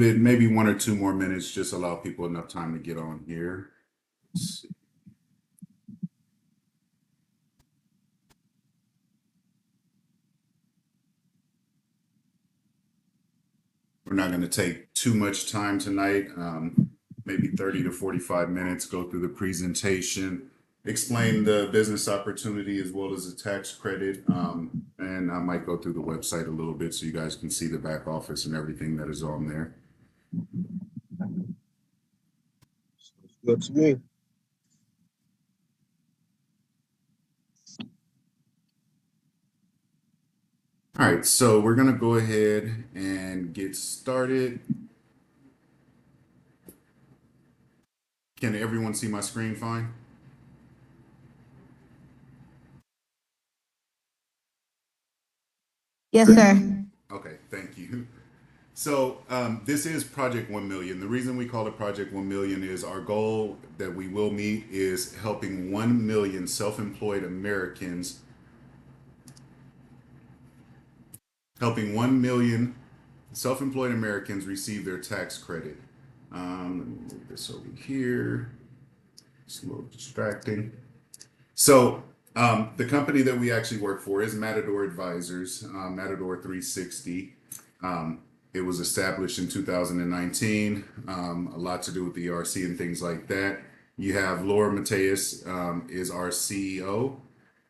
Maybe 1 or 2 more minutes, just allow people enough time to get on here. Let's see. We're not going to take too much time tonight, maybe 30 to 45 minutes, go through the presentation, explain the business opportunity as well as the tax credit, and I might go through the website a little bit so you guys can see the back office and everything that is on there. Good to me. All right, so we're going to go ahead and get started. Can everyone see my screen fine? Yes, sir. Okay, thank you. So this is Project 1 Million. The reason we call it Project 1 Million is our goal that we will meet is helping 1 million self-employed Americans, helping 1 million self-employed Americans receive their tax credit. Let me move this over here. It's a little distracting. So the company that we actually work for is Matador Advisors, Matador 360. It was established in 2019, a lot to do with the ERC and things like that. You have Laura Mateus is our CEO.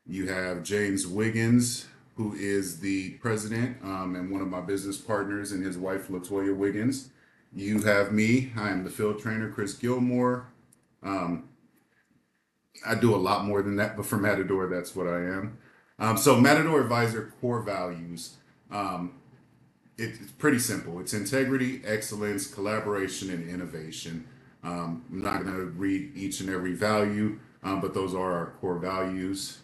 You have James Wiggins, who is the president and one of my business partners, and his wife, Latoya Wiggins. You have me. I am the field trainer, Chris Gilmore. I do a lot more than that, but for Matador, that's what I am. So Matador Advisor core values. It's pretty simple. It's integrity, excellence, collaboration, and innovation. I'm not going to read each and every value, but those are our core values.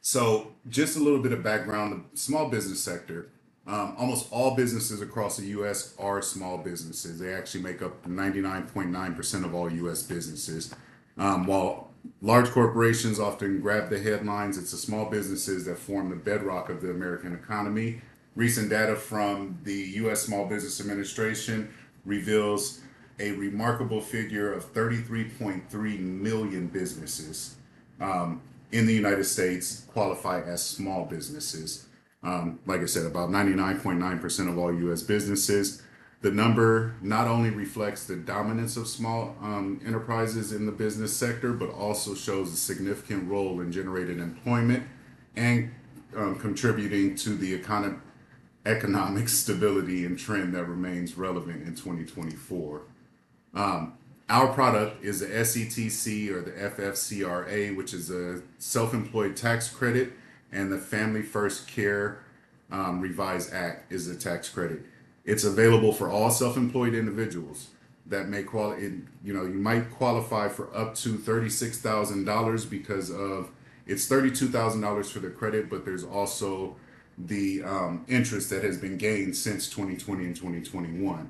So just a little bit of background, the small business sector. Almost all businesses across the U.S. are small businesses. They actually make up 99.9% of all U.S. businesses. While large corporations often grab the headlines, it's the small businesses that form the bedrock of the American economy. Recent data from the U.S. Small Business Administration reveals a remarkable figure of 33.3 million businesses in the United States qualify as small businesses. Like I said, about 99.9% of all U.S. businesses. The number not only reflects the dominance of small enterprises in the business sector, but also shows a significant role in generating employment and contributing to the economic stability and trend that remains relevant in 2024. Our product is the SETC or the FFCRA, which is a self-employed tax credit, and the Family First Care Revised Act is a tax credit. It's available for all self-employed individuals that may qualify. You might qualify for up to $36,000 because of it's $32,000 for the credit, but there's also the interest that has been gained since 2020 and 2021.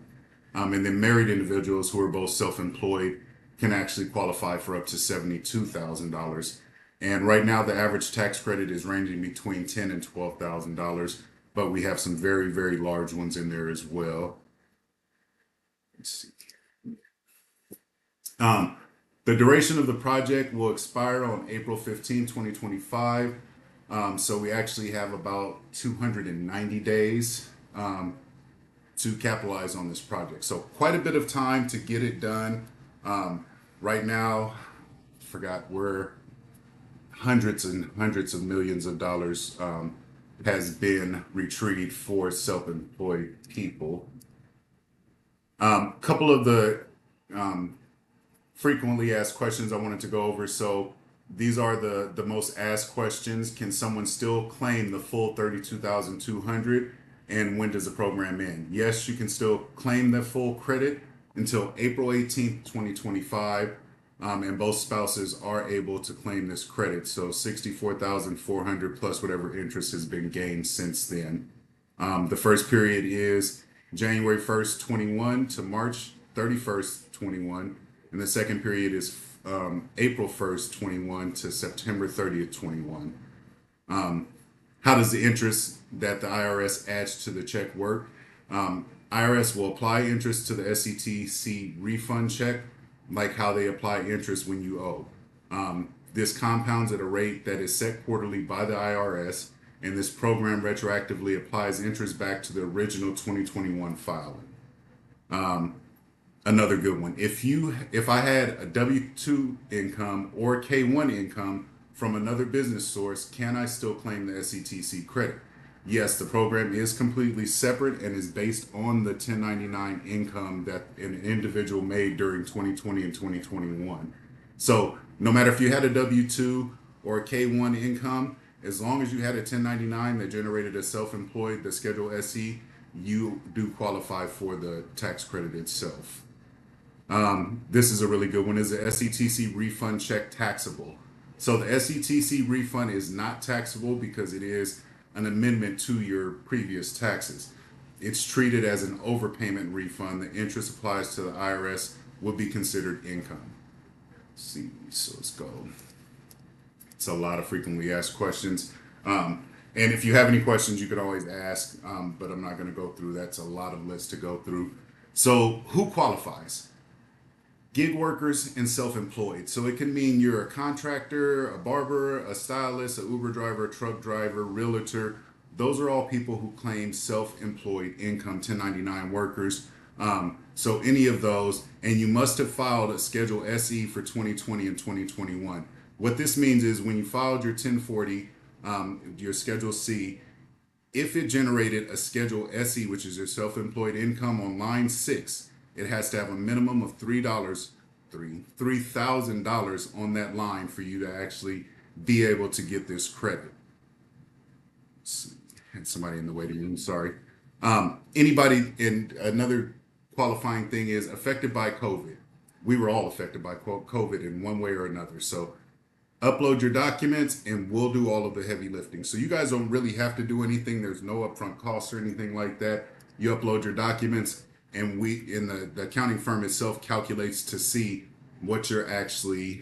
And then married individuals who are both self-employed can actually qualify for up to $72,000. And right now, the average tax credit is ranging between $10,000 and $12,000, but we have some very, very large ones in there as well. Let's see. The duration of the project will expire on April 15, 2025. So we actually have about 290 days to capitalize on this project. So quite a bit of time to get it done. Right now, we're hundreds and hundreds of millions of dollars has been retrieved for self-employed people. Couple of the frequently asked questions I wanted to go over. So these are the most asked questions. Can someone still claim the full $32,200? And when does the program end? Yes, you can still claim that full credit until April 18th, 2025. And both spouses are able to claim this credit. So $64,400 plus whatever interest has been gained since then. The first period is January 1st, 21 to March 31st, 21. And the second period is April 1st, 21 to September 30th, 21. How does the interest that the IRS adds to the check work? IRS will apply interest to the SETC refund check, like how they apply interest when you owe. This compounds at a rate that is set quarterly by the IRS, and this program retroactively applies interest back to the original 2021 filing. Another good one. If I had a W-2 income or K-1 income from another business source, can I still claim the SETC credit? Yes, the program is completely separate and is based on the 1099 income that an individual made during 2020 and 2021. So no matter if you had a W-2 or a K-1 income, as long as you had a 1099 that generated a self-employed, the Schedule SE, you do qualify for the tax credit itself. This is a really good one. Is the SETC refund check taxable? So the SETC refund is not taxable because it is an amendment to your previous taxes. It's treated as an overpayment refund. The interest applies to the IRS will be considered income. Let's see, so let's go. It's a lot of frequently asked questions. And if you have any questions, you could always ask, but I'm not going to go through. That's a lot of lists to go through. So who qualifies? Gig workers and self-employed. So it can mean you're a contractor, a barber, a stylist, an Uber driver, a truck driver, realtor. Those are all people who claim self-employed income, 1099 workers. So any of those, and you must have filed a Schedule SE for 2020 and 2021. What this means is when you filed your 1040, your Schedule C, if it generated a Schedule SE, which is your self-employed income on line 6, it has to have a minimum of $3,000 on that line for you to actually be able to get this credit. Had somebody in the waiting room, sorry. Anybody, and another qualifying thing is affected by COVID. We were all affected by COVID in one way or another. So upload your documents and we'll do all of the heavy lifting. So you guys don't really have to do anything. There's no upfront costs or anything like that. You upload your documents and we, in the accounting firm itself, calculates to see what you're actually,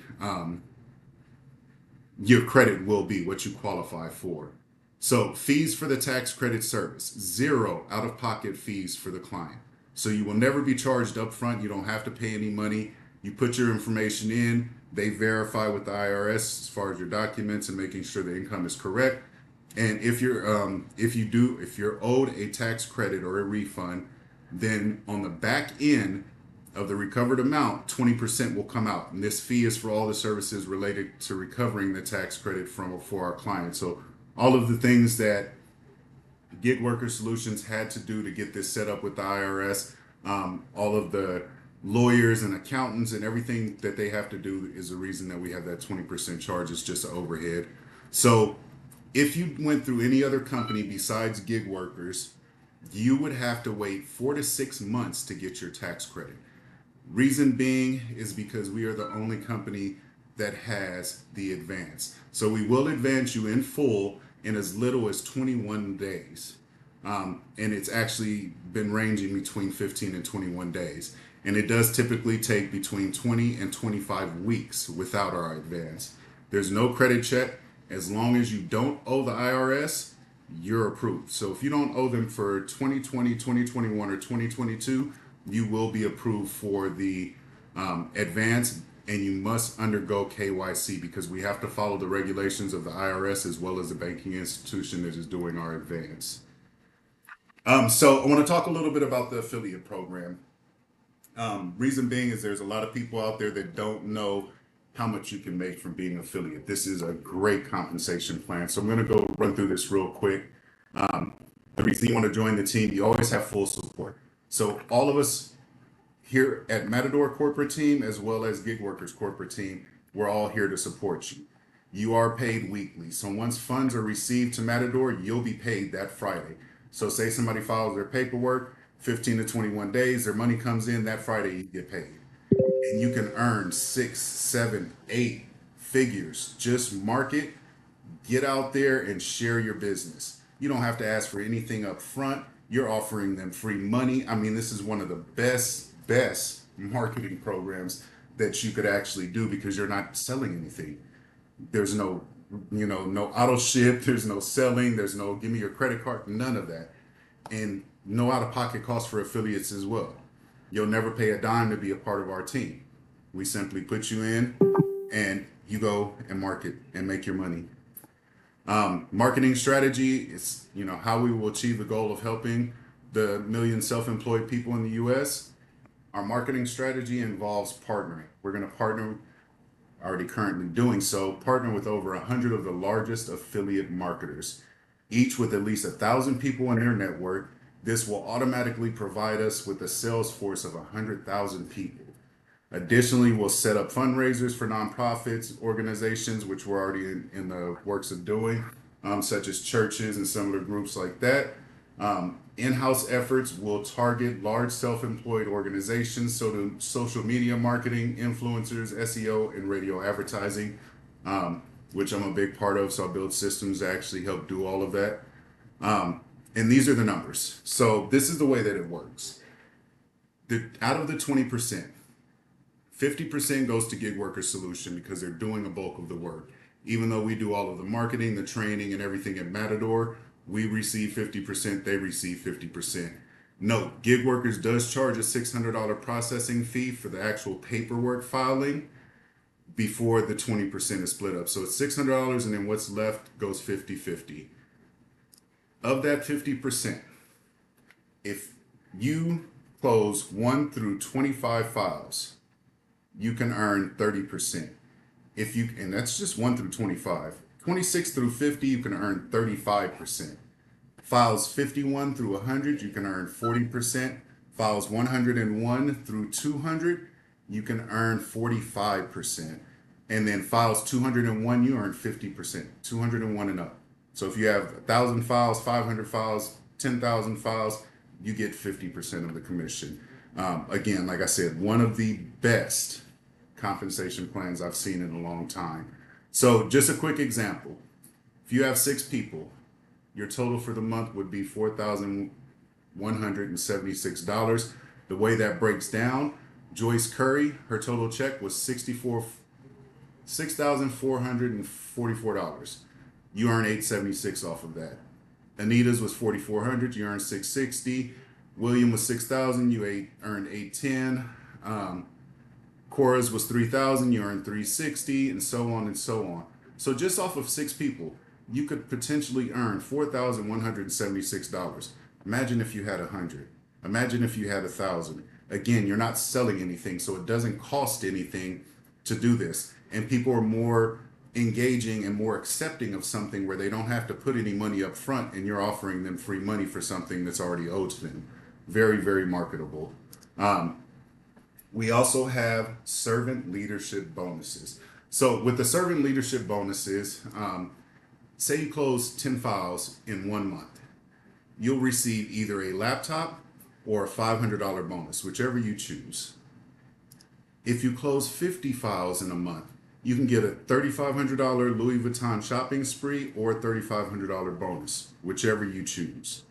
your credit will be, what you qualify for. So fees for the tax credit service, 0 out-of-pocket fees for the client. So you will never be charged up front. You don't have to pay any money. You put your information in, they verify with the IRS as far as your documents and making sure the income is correct. And if you're owed a tax credit or a refund, then on the back end of the recovered amount, 20% will come out. And this fee is for all the services related to recovering the tax credit for our clients. So all of the things that Gig Worker Solutions had to do to get this set up with the IRS, all of the lawyers and accountants and everything that they have to do is the reason that we have that 20% charge. It's just overhead. So if you went through any other company besides Gig Workers, you would have to wait 4 to 6 months to get your tax credit. Reason being is because we are the only company that has the advance. So we will advance you in full in as little as 21 days. And it's actually been ranging between 15 and 21 days. And it does typically take between 20 and 25 weeks without our advance. There's no credit check. As long as you don't owe the IRS, you're approved. So if you don't owe them for 2020, 2021, or 2022, you will be approved for the advance, and you must undergo KYC because we have to follow the regulations of the IRS as well as the banking institution that is doing our advance. So I want to talk a little bit about the affiliate program. Reason being is there's a lot of people out there that don't know how much you can make from being an affiliate. This is a great compensation plan. So I'm going to go run through this real quick. The reason you want to join the team, you always have full support. So all of us here at Matador corporate team, as well as Gig Workers corporate team, we're all here to support you. You are paid weekly. So once funds are received to Matador, you'll be paid that Friday. So say somebody files their paperwork, 15 to 21 days, their money comes in that Friday, you get paid. And you can earn 6, 7, 8 figures. Just market, get out there and share your business. You don't have to ask for anything up front. You're offering them free money. I mean, this is one of the best marketing programs that you could actually do because you're not selling anything. There's no, no auto ship. There's no selling. There's no give me your credit card. None of that. And no out-of-pocket costs for affiliates as well. You'll never pay a dime to be a part of our team. We simply put you in and you go and market and make your money. Marketing strategy is, how we will achieve the goal of helping the million self-employed people in the US. Our marketing strategy involves partnering. We're going to partner, already currently doing so, partner with over 100 of the largest affiliate marketers, each with at least 1,000 people in their network. This will automatically provide us with a sales force of 100,000 people. Additionally, we'll set up fundraisers for nonprofits, organizations, which we're already in the works of doing, such as churches and similar groups like that. In-house efforts will target large self-employed organizations, so to social media marketing, influencers, SEO, and radio advertising, which I'm a big part of. So I build systems to actually help do all of that. And these are the numbers. So this is the way that it works. Out of the 20%, 50% goes to Gig Worker Solution because they're doing a bulk of the work. Even though we do all of the marketing, the training, and everything at Matador, we receive 50%, they receive 50%. Note, Gig Workers does charge a $600 processing fee for the actual paperwork filing before the 20% is split up. So it's $600 and then what's left goes 50-50. Of that 50%, if you close 1 through 25 files, you can earn 30%. And that's just 1 through 25. 26 through 50, you can earn 35%. Files 51 through 100, you can earn 40%. Files 101 through 200, you can earn 45%. And then files 201, you earn 50%, 201 and up. So if you have 1,000 files, 500 files, 10,000 files, you get 50% of the commission. Again, like I said, one of the best compensation plans I've seen in a long time. So just a quick example. If you have 6 people, your total for the month would be $4,176. The way that breaks down, Joyce Curry, her total check was $6,444. You earn $876 off of that. Anita's was $4,400. You earned $660. William was $6,000. You earned $810. Cora's was $3,000. You earned $360, and so on and so on. So just off of 6 people, you could potentially earn $4,176. Imagine if you had 100. Imagine if you had 1,000. Again, you're not selling anything, so it doesn't cost anything to do this. And people are more engaging and more accepting of something where they don't have to put any money up front and you're offering them free money for something that's already owed to them. Very, very marketable. We also have servant leadership bonuses. So with the servant leadership bonuses, say you close 10 files in 1 month, you'll receive either a laptop or a $500 bonus, whichever you choose. If you close 50 files in a month, you can get a $3,500 Louis Vuitton shopping spree or a $3,500 bonus, whichever you choose.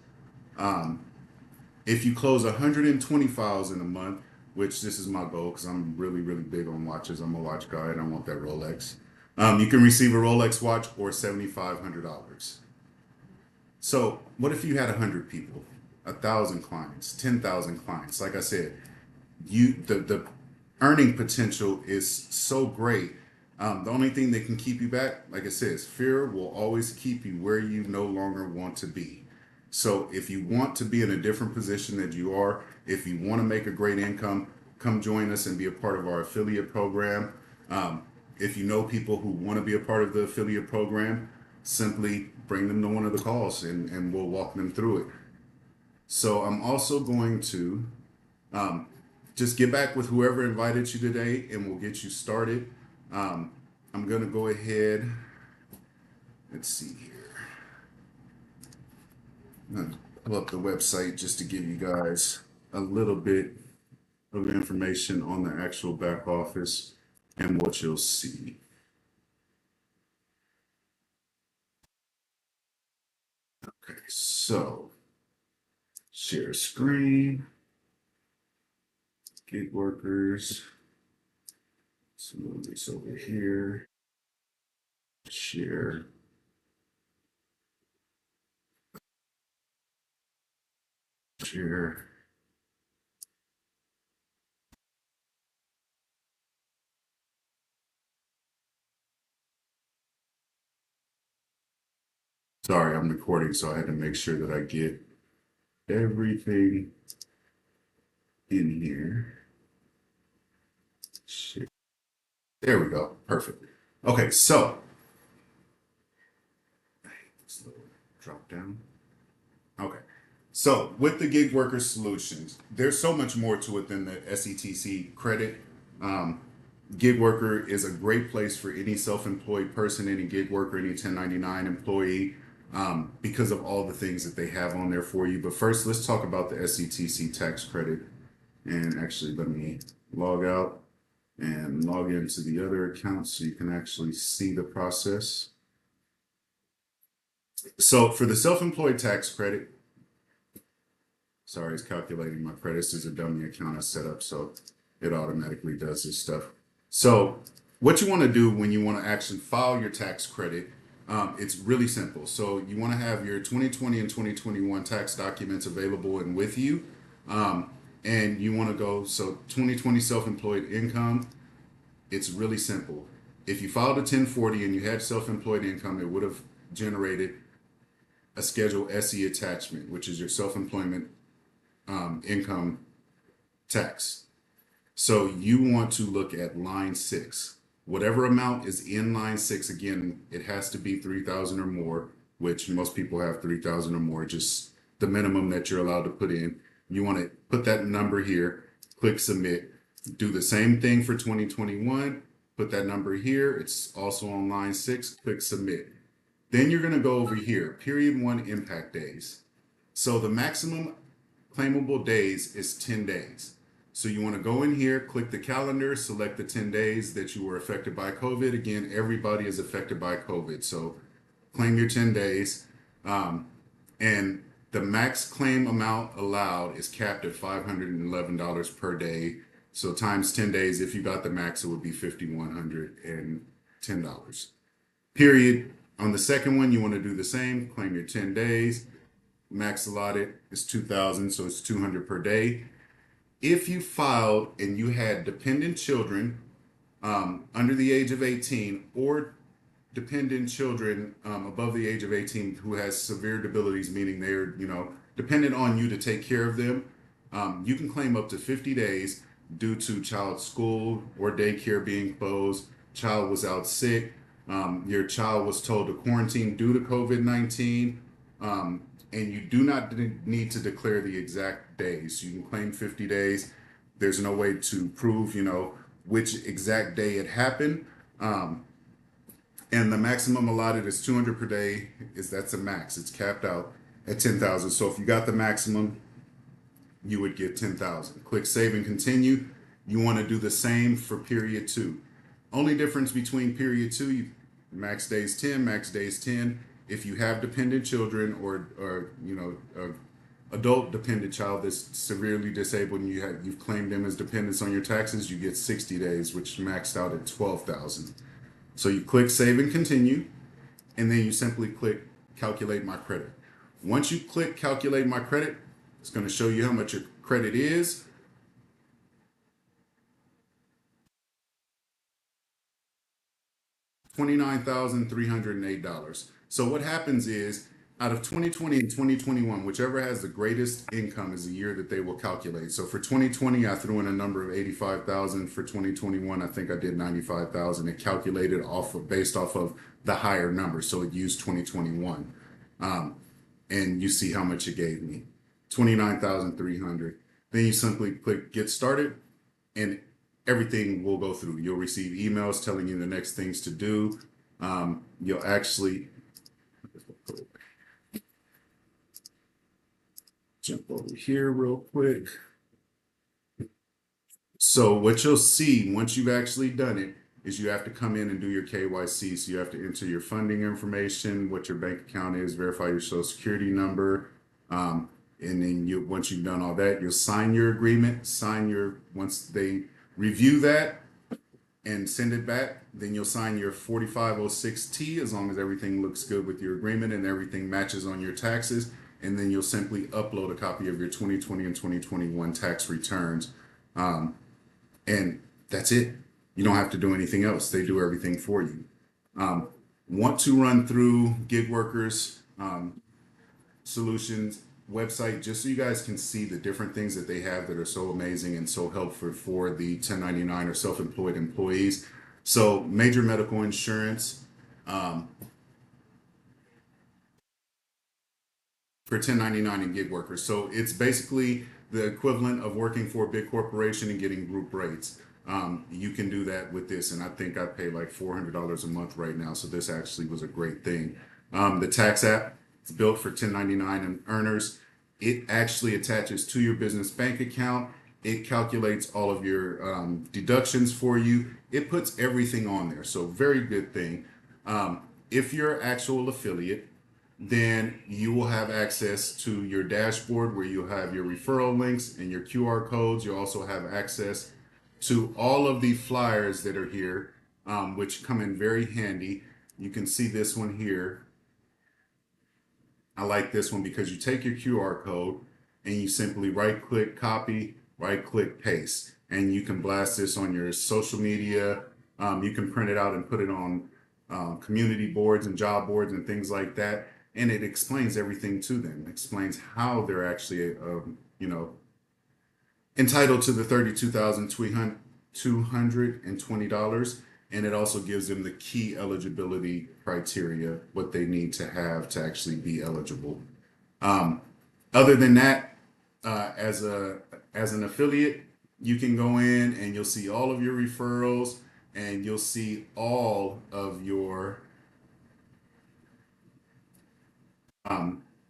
If you close 120 files in a month, which this is my goal because I'm really, really big on watches. I'm a watch guy and I want that Rolex. You can receive a Rolex watch or $7,500. So what if you had 100 people, 1,000 clients, 10,000 clients? Like I said, the earning potential is so great. The only thing that can keep you back, like I said, is fear will always keep you where you no longer want to be. So if you want to be in a different position that you are, if you want to make a great income, come join us and be a part of our affiliate program. If you know people who want to be a part of the affiliate program, simply bring them to one of the calls and we'll walk them through it. So I'm also going to just get back with whoever invited you today and we'll get you started. I'm going to go ahead. Let's see here. I'm going to pull up the website just to give you guys a little bit of information on the actual back office and what you'll see. Okay, so share screen, gig workers. So move this over here. Share. Share. Sorry, I'm recording, so I had to make sure that I get everything in here. Shit. There we go. Perfect. Okay, so this little drop down. Okay. So with the gig worker solutions, there's so much more to it than the SETC credit. Um, Gig worker is a great place for any self-employed person, any gig worker, any 1099 employee, because of all the things that they have on there for you. But first, let's talk about the SETC tax credit. And actually, let me log out and log into the other account so you can actually see the process. So for the self-employed tax credit, sorry, it's calculating my credits. This is a dummy account I set up, so it automatically does this stuff. So what you want to do when you want to actually file your tax credit, it's really simple. So you want to have your 2020 and 2021 tax documents available and with you. And you want to go, so 2020 self-employed income, it's really simple. If you filed a 1040 and you had self-employed income, it would have generated a Schedule SE attachment, which is your self-employment income tax. So you want to look at line 6. Whatever amount is in line 6, again, it has to be 3,000 or more, which most people have 3,000 or more, just the minimum that you're allowed to put in. You want to put that number here, click submit. Do the same thing for 2021, put that number here. It's also on line 6, click submit. Then you're going to go over here, period 1 impact days. So the maximum claimable days is 10 days. So you want to go in here, click the calendar, select the 10 days that you were affected by COVID. Again, everybody is affected by COVID. So claim your 10 days. And the max claim amount allowed is capped at $511 per day. So times 10 days, if you got the max, it would be $5,110. Period. On the second one, you want to do the same. Claim your 10 days. Max allotted is 2,000, so it's 200 per day. If you filed and you had dependent children under the age of 18 or dependent children above the age of 18 who has severe disabilities, meaning they're, dependent on you to take care of them, you can claim up to 50 days due to child school or daycare being closed, child was out sick, your child was told to quarantine due to COVID-19, and you do not need to declare the exact days. You can claim 50 days. There's no way to prove, which exact day it happened. And the maximum allotted is 200 per day. That's a max. It's capped out at 10,000. So if you got the maximum, you would get 10,000. Click save and continue. You want to do the same for period 2. Only difference between period 2, max days 10, max days 10. If you have dependent children or adult dependent child that's severely disabled and you've claimed them as dependents on your taxes, you get 60 days, which maxed out at 12,000. So you click save and continue, and then you simply click calculate my credit. Once you click calculate my credit, it's going to show you how much your credit is. $29,308. So what happens is, out of 2020 and 2021, whichever has the greatest income is the year that they will calculate. So for 2020, I threw in a number of 85,000. For 2021, I think I did 95,000. It calculated based off of the higher number. So it used 2021. And you see how much it gave me, 29,300. Then you simply click get started and everything will go through. You'll receive emails telling you the next things to do. You'll actually jump over here real quick. So what you'll see once you've actually done it is you have to come in and do your KYC. So you have to enter your funding information, what your bank account is, verify your social security number. And then once you've done all that, you'll sign your agreement, once they review that and send it back, then you'll sign your 4506T as long as everything looks good with your agreement and everything matches on your taxes. and then you'll simply upload a copy of your 2020 and 2021 tax returns. Um, and that's it. You don't have to do anything else. They do everything for you. Um, want to run through gig workers solutions website just so you guys can see the different things that they have that are so amazing and so helpful for the 1099 or self-employed employees. So major medical insurance for 1099 and gig workers. So it's basically the equivalent of working for a big corporation and getting group rates. You can do that with this, and I think I pay like $400 a month right now. So this actually was a great thing. The tax app, it's built for 1099 and earners. It actually attaches to your business bank account. It calculates all of your deductions for you. It puts everything on there. So very good thing. If you're an actual affiliate, then you will have access to your dashboard where you'll have your referral links and your QR codes. You'll also have access to all of the flyers that are here, which come in very handy. You can see this one here. I like this one because you take your QR code and you simply right click copy, right click paste, and you can blast this on your social media. You can print it out and put it on community boards and job boards and things like that. And it explains everything to them. It explains how they're actually, entitled to the $32,220, and it also gives them the key eligibility criteria, what they need to have to actually be eligible. Other than that, as an affiliate, you can go in and you'll see all of your referrals, and you'll see all of your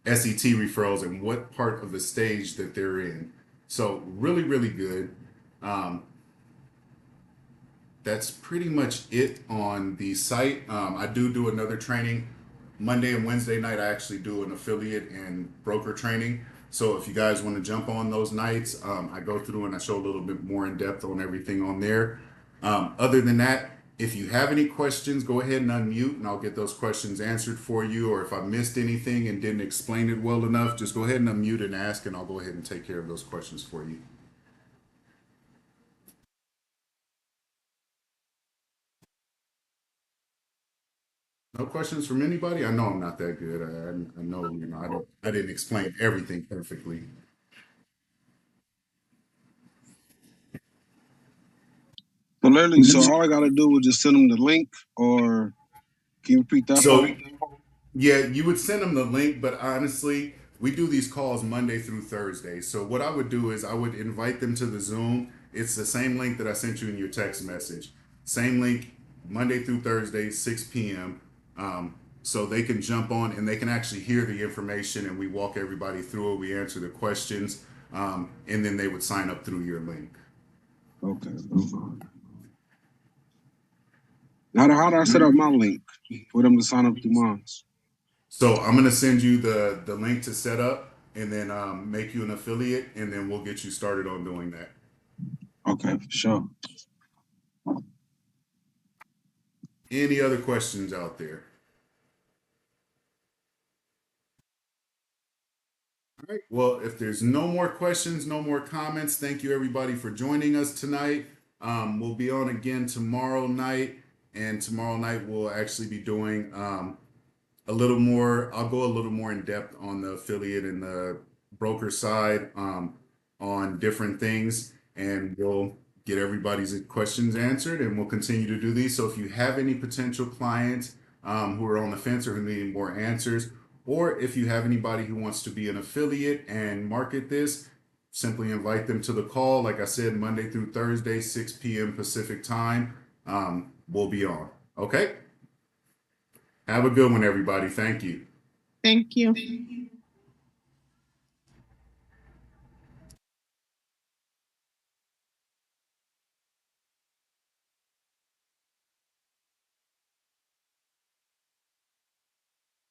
SET referrals and what part of the stage that they're in. So really, really good. Um, that's pretty much it on the site. I do another training Monday and Wednesday night. I actually do an affiliate and broker training. So if you guys want to jump on those nights, I go through and I show a little bit more in depth on everything on there. Other than that, if you have any questions, go ahead and unmute and I'll get those questions answered for you. Or if I missed anything and didn't explain it well enough, just go ahead and unmute and ask, and I'll go ahead and take care of those questions for you. No questions from anybody? I know I'm not that good. I know, I didn't explain everything perfectly. So literally, so all I gotta do is just send them the link, or can you repeat that So part? yeah, you would send them the link, but honestly, we do these calls Monday through Thursday. So what I would do is I would invite them to the Zoom. It's the same link that I sent you in your text message. Same link, Monday through Thursday, 6 p.m. So they can jump on and they can actually hear the information, and we walk everybody through it. We answer the questions, and then they would sign up through your link. Okay. How do I set up my link for them to sign up through mine? So I'm gonna send you the link to set up, and then make you an affiliate, and then we'll get you started on doing that. Okay, for sure. Any other questions out there? All right. Well, if there's no more questions, no more comments, thank you everybody for joining us tonight. We'll be on again tomorrow night, and tomorrow night we'll actually be doing a little more. I'll go a little more in depth on the affiliate and the broker side, on different things, and we'll get everybody's questions answered, and we'll continue to do these. So if you have any potential clients who are on the fence or who need more answers, or if you have anybody who wants to be an affiliate and market this, simply invite them to the call. Like I said, Monday through Thursday, 6 p.m. Pacific time. We'll be on. Okay. Have a good one, everybody. Thank you. Thank you.